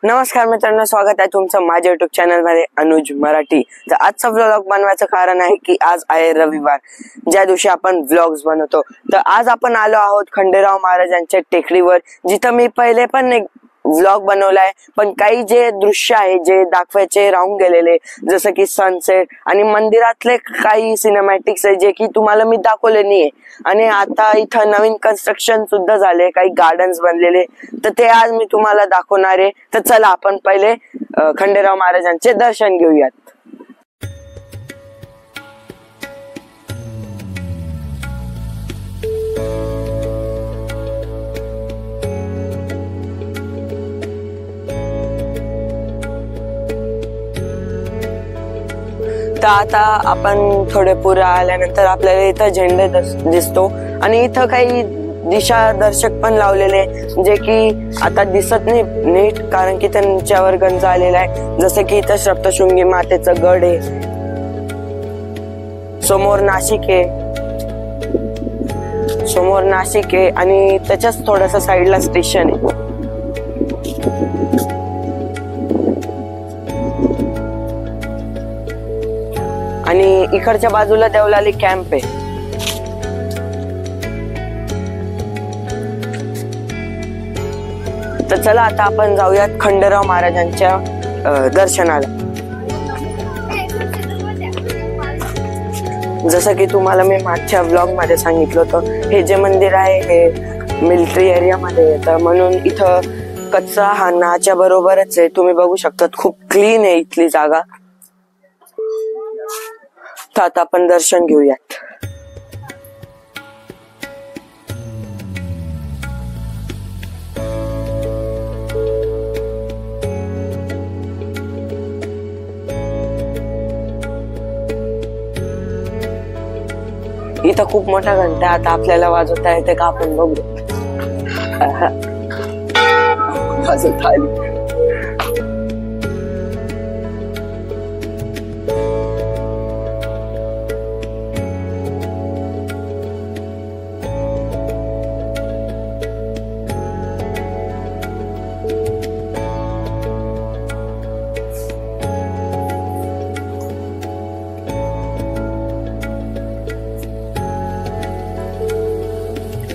नमस्कार मित्रांनो, स्वागत आहे तुमचं माझ्या युट्यूब चॅनल मध्ये अनुज मराठी। तर आजचा व्लॉग बनवायचं कारण आहे की आज आहे रविवार, ज्या दिवशी आपण व्लॉग्स बनवतो। तर आज आपण आलो आहोत खंडेराव महाराजांच्या टेकडीवर, जिथं मी पहिले पण एक व्लॉग बनवलाय, पण काही जे दृश्य आहे जे दाखवायचे राहून गेलेले, जसं की सनसेट आणि मंदिरातले काही सिनेमॅटिक्स आहे जे की तुम्हाला मी दाखवले नाहीये। आणि आता इथं नवीन कन्स्ट्रक्शन सुद्धा झाले, काही गार्डन्स बनलेले, तर ते आज मी तुम्हाला दाखवणार आहे। तर चला आपण पहिले खंडेराव महाराजांचे दर्शन घेऊयात। तर आता आपण थोडे पुढे आल्यानंतर आपल्याला इथं झेंडे दिसतो आणि इथं काही दिशा दर्शक पण लावलेले, जे की आता दिसत नाही नीट कारण की त्यांच्यावर गंज आलेला आहे। जसं की इथं सप्तशृंगी मातेचं गड आहे, समोर नाशिक आहे आणि त्याच्याच थोडस साईडला स्टेशन आहे। आणि इकडच्या बाजूला देवलाली कॅम्प आहे। तर चला आता आपण जाऊयात खंडेराव महाराजांच्या दर्शनाला। जसं की तुम्हाला मी मागच्या व्लॉग मध्ये सांगितलं होतं, हे जे मंदिर आहे हे मिलिटरी एरिया मध्ये येतं, म्हणून इथं कच्चा हा नाच्या बरोबरच आहे। तुम्ही बघू शकता खूप क्लीन आहे इथली जागा। तर आता आपण दर्शन घेऊयात। इथं खूप मोठा घंटा आता आपल्याला वाजवता येते का आपण बघू। वाजवता आली।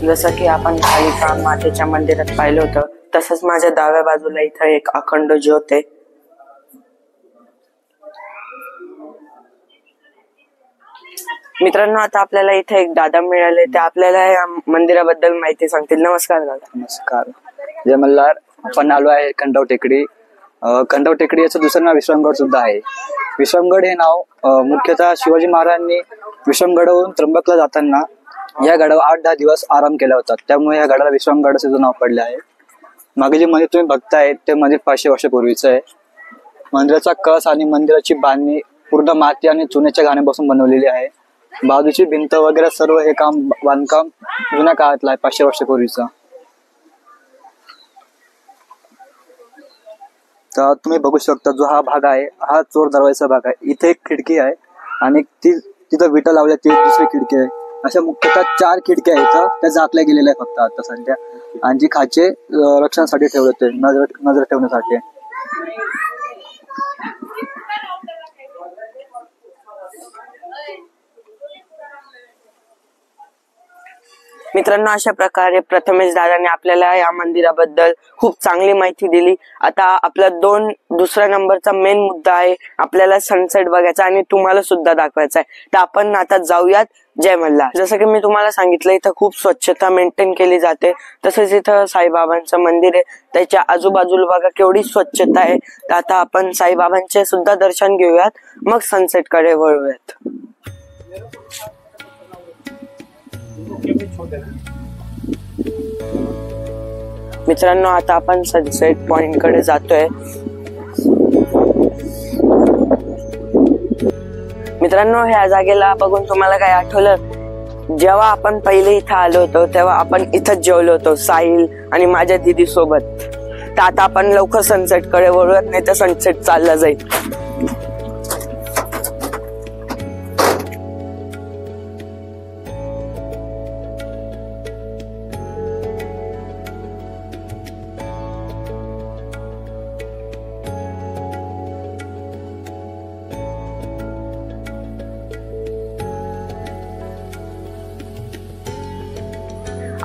जसं की आपण कालिका मातेच्या मंदिरात पाहिलं होतं, तसंच माझ्या डाव्या बाजूला इथं एक अखंड ज्योत आहे। मित्रांनो, आता आपल्याला इथे एक दादा मिळाले, ते आपल्याला या मंदिराबद्दल माहिती सांगतील। नमस्कार दादा। नमस्कार, जय मल्हार। आपण आलो आहे खंडराव टेकडी। खंडराव टेकडी याचं दुसरं नाव विश्रामगड सुद्धा आहे। विश्रामगड हे नाव मुख्यतः शिवाजी महाराजांनी विश्रामगडावरून त्र्यंबकला जाताना या गडावर 8-10 दिवस आराम केला होता, त्यामुळे या गडाला विश्रामगड असं नाव पडले आहे। मागे जे मंदिर तुम्ही बघताय ते मंदिर 500 वर्षापूर्वीचं आहे। मंदिराचा कळस आणि मंदिराची बांधणी पूर्ण माती आणि चुन्याच्या घाण्यापासून बनवलेली आहे। बाजूची भिंत वगैरे सर्व हे बांधकाम जुन्या काळातलं आहे, 500 वर्षापूर्वीचं। तर तुम्ही बघू शकता जो हा भाग आहे हा चोर दरवाजाचा भाग आहे। इथे एक खिडकी आहे आणि तिथं विटा लावल्या, ती दुसरी खिडकी आहे। अशा मुख्यतः 4 खिडक्या आहेत, त्या झाकल्या गेलेल्या आहेत फक्त आता सध्या, आणि जी खाचे रक्षणासाठी ठेवले, नजर ठेवण्यासाठी। मित्रांनो, अशा प्रकारे प्रथमेश दादाने आपल्याला या मंदिराबद्दल खूप चांगली माहिती दिली। आता आपला दुसरा नंबरचा मेन मुद्दा आहे, आपल्याला सनसेट बघायचा आणि तुम्हाला सुद्धा दाखवायचा आहे। तर आपण आता जाऊयात जय मल्हार। जसं की मी तुम्हाला सांगितलं, इथं खूप स्वच्छता मेंटेन केली जाते। तसेच इथं साईबाबांचं मंदिर आहे, त्याच्या आजूबाजूला बघा केवढी स्वच्छता आहे। तर आता आपण साईबाबांचे सुद्धा दर्शन घेऊयात, मग सनसेट कडे वळूयात। मित्रांनो, आता आपण सनसेट पॉइंट कडे जातोय। मित्रांनो, ह्या जागेला बघून तुम्हाला काय आठवलं? जेव्हा आपण पहिले इथं आलो होतो तेव्हा आपण इथंच जेवलो होतो साहिल आणि माझ्या दीदी सोबत। तर आता आपण लवकर सनसेट कडे वळूयात, नाही तर सनसेट चालला जाईल।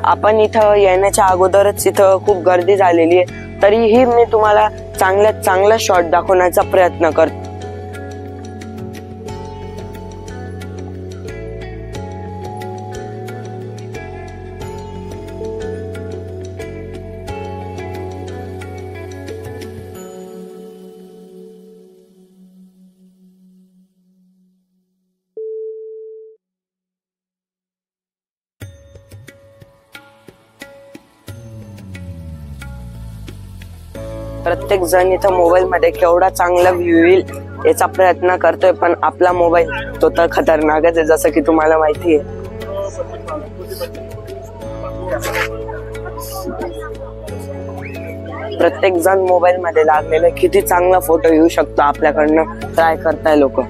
आपण इथं येण्याच्या अगोदरच इथं खूप गर्दी झालेली आहे, तरीही मी तुम्हाला चांगल्यात चांगला शॉट दाखवण्याचा प्रयत्न करतो. प्रत्येक जण इथं मोबाईल मध्ये केवढा चांगला व्ह्यू येईल याचा प्रयत्न करतोय, पण आपला मोबाईल तो तर खतरनाकच आहे, जसं की तुम्हाला माहिती आहे. प्रत्येक जण मोबाईल मध्ये लागलेले किती चांगला फोटो येऊ शकतो आपल्याकडनं ट्राय करताय लोक.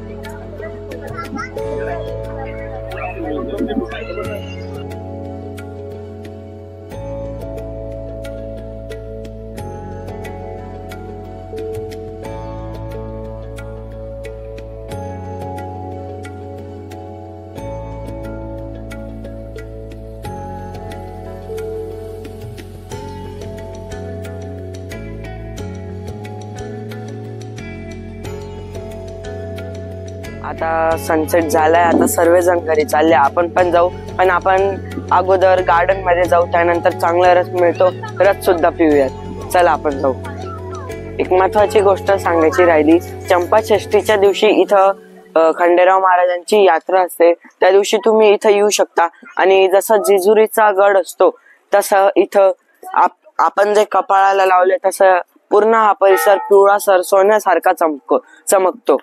आता सनसेट झालाय, आता सर्वजण घरी चालले, आपण पण जाऊ. पण आपण अगोदर गार्डन मध्ये जाऊ, त्यानंतर चांगला रस मिळतो, रस सुद्धा पिऊयात. चला आपण जाऊ. एक महत्वाची गोष्ट सांगायची राहिली, चंपाषष्ठीच्या दिवशी इथं खंडेराव महाराजांची यात्रा असते. त्या दिवशी तुम्ही इथं येऊ शकता. आणि जसं जेजुरीचा गड असतो तसं इथं आपण जे कपाळाला लावले तसं पूर्ण हा परिसर पिवळासर सोन्यासारखा चमकतो.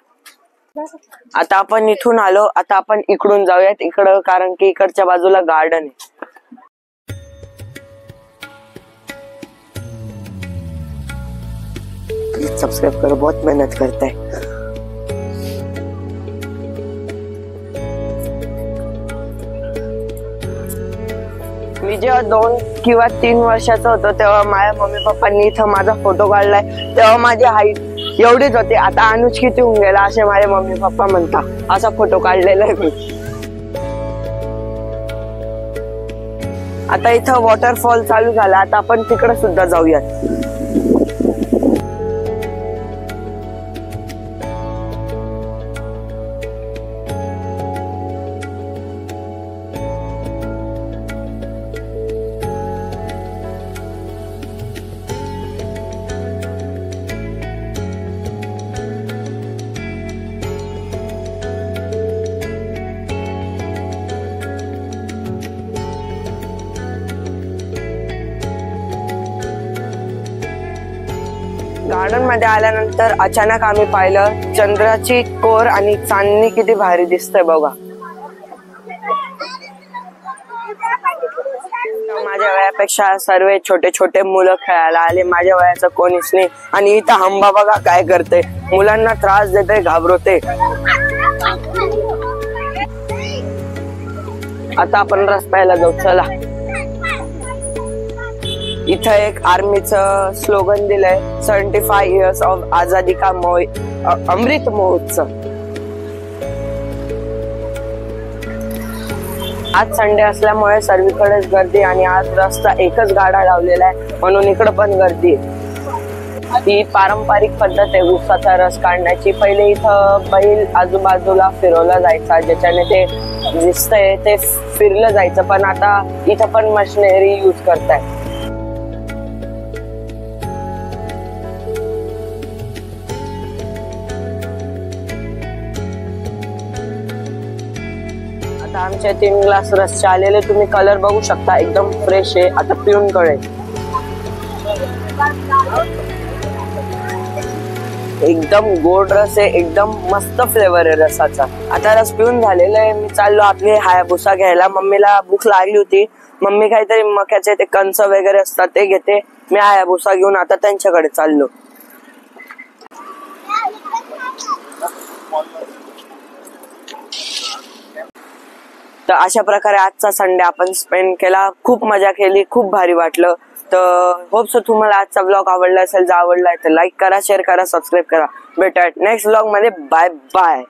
आता आपण इथून आलो, आता आपण इकडून जाऊयात इकडं, कारण की इकडच्या बाजूला गार्डन आहे. प्लीज सब्सक्राइब करो, बहुत मेहनत करता है. मी जेव्हा 2 किंवा 3 वर्षाचा होतो तेव्हा माझ्या मम्मी पप्पांनी इथं माझा फोटो काढलाय. तेव्हा माझी हाईट एवढीच होती. आता अनुज किती होऊन गेला असे माझे मम्मी पप्पा म्हणतात. असा फोटो काढलेला आहे मी. आता इथं वॉटरफॉल चालू झाला, आता आपण तिकडे सुद्धा जाऊयात. गार्डन मध्ये आल्यानंतर अचानक आम्ही पाहिलं चंद्राची कोर आणि चांदणी किती भारी दिसतंय बघा. माझ्या वयापेक्षा सर्व छोटे छोटे मुलं खेळायला आले, माझ्या वयाचं कोणीच नाही. आणि इथं हंबा बघा काय करते, मुलांना त्रास देते, घाबरवते. आता आपण रस्त्याला जाऊ. चला. इथं एक आर्मीचं स्लोगन दिलंय, 75 इयर्स ऑफ आझादी का अमृत महोत्सव. आज संडे असल्यामुळे सर्वीकडेच गर्दी, आणि आज रस्ता एकच गाडा लावलेला आहे म्हणून इकडं पण गर्दी आहे. ही पारंपरिक पद्धत आहे ऊसाचा रस काढण्याची. पहिले इथं बैल आजूबाजूला फिरवला जायचा, ज्याच्याने ते दिसतंय ते फिरलं जायचं, पण आता इथं पण मशिनरी यूज करताय. आता आमचे 3 ग्लास रसचे आलेले, तुम्ही कलर बघू शकता, एकदम फ्रेश आहे. आता पिऊन कळेल. एकदम गोड रस आहे, एकदम मस्त फ्लेवर आहे रसाचा. आता रस पिऊन झालेला आहे. मी चाललो आपली हायाबुसा घ्यायला. मम्मीला भूक लागली होती, मम्मी काहीतरी मक्याचे ते कंच वगैरे असतात ते घेते. मी हायाबुसा घेऊन आता त्यांच्याकडे चाललो. तर अशा प्रकारे आजचा संडे आपण स्पेंड केला, खूप मजा केली, खूप भारी वाटलं. तर होप सो तुम्हाला आजचा व्लॉग आवडला असेल. जर आवडला तर लाईक करा, शेअर करा, सबस्क्राईब करा. भेटूयात नेक्स्ट व्लॉग मध्ये. Bye bye.